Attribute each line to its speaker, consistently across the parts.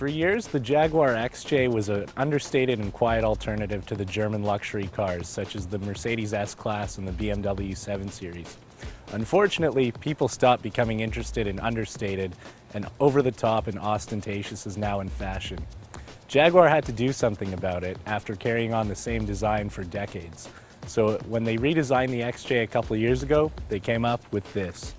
Speaker 1: For years, the Jaguar XJ was an understated and quiet alternative to the German luxury cars, such as the Mercedes S-Class and the BMW 7 Series. Unfortunately, people stopped becoming interested in understated, and over-the-top and ostentatious is now in fashion. Jaguar had to do something about it after carrying on the same design for decades. So when they redesigned the XJ a couple of years ago, they came up with this.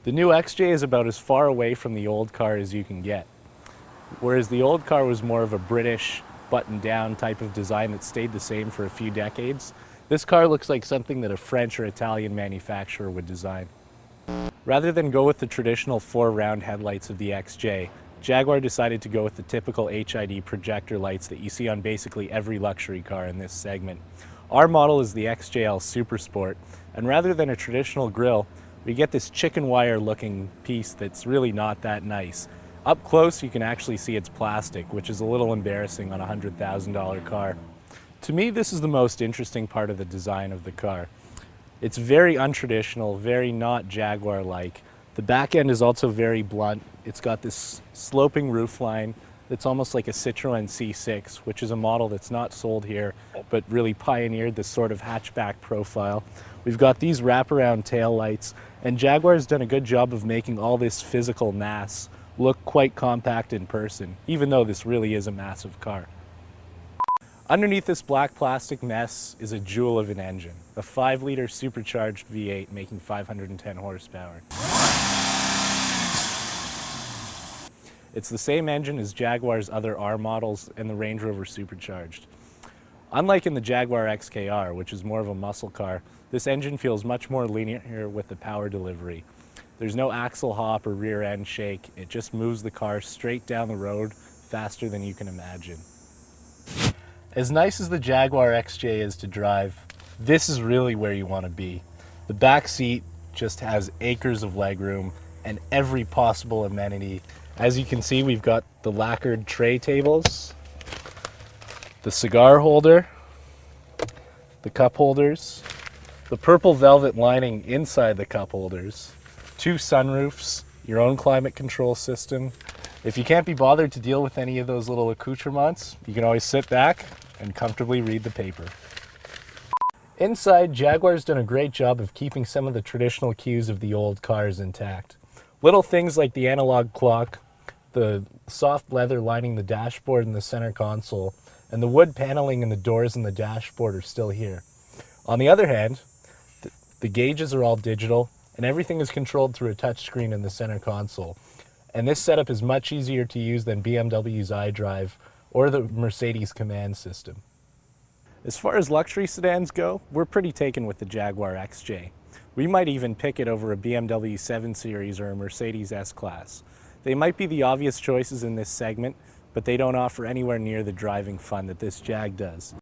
Speaker 1: The new XJ is about as far away from the old car as you can get. Whereas the old car was more of a British button-down type of design that stayed the same for a few decades, this car looks like something that a French or Italian manufacturer would design. Rather than go with the traditional 4-round headlights of the XJ, Jaguar decided to go with the typical HID projector lights that you see on basically every luxury car in this segment. Our model is the XJL Super Sport, and rather than a traditional grille, we get this chicken wire looking piece that's really not that nice. Up close you can actually see it's plastic, which is a little embarrassing on a $100,000 car. To me, this is the most interesting part of the design of the car. It's very untraditional, very not Jaguar-like. The back end is also very blunt. It's got this sloping roofline that's almost like a Citroen C6, which is a model that's not sold here, but really pioneered this sort of hatchback profile. We've got these wraparound tail lights, and Jaguar's done a good job of making all this physical mass look quite compact in person, even though this really is a massive car. Underneath this black plastic mess is a jewel of an engine, a 5-liter supercharged V8 making 510 horsepower. It's the same engine as Jaguar's other R models and the Range Rover Supercharged. Unlike in the Jaguar XKR, which is more of a muscle car, this engine feels much more linear with the power delivery. There's no axle hop or rear end shake. It just moves the car straight down the road faster than you can imagine. As nice as the Jaguar XJ is to drive, this is really where you want to be. The back seat just has acres of legroom and every possible amenity. As you can see, we've got the lacquered tray tables, the cigar holder, the cup holders, the purple velvet lining inside the cup holders, 2 sunroofs, your own climate control system. If you can't be bothered to deal with any of those little accoutrements, you can always sit back and comfortably read the paper. Inside, Jaguar's done a great job of keeping some of the traditional cues of the old cars intact. Little things like the analog clock, the soft leather lining the dashboard and the center console, and the wood paneling in the doors and the dashboard are still here. On the other hand, the gauges are all digital and everything is controlled through a touchscreen in the center console. And this setup is much easier to use than BMW's iDrive or the Mercedes command system. As far as luxury sedans go, we're pretty taken with the Jaguar XJ. We might even pick it over a BMW 7 Series or a Mercedes S-Class. They might be the obvious choices in this segment, but they don't offer anywhere near the driving fun that this Jag does.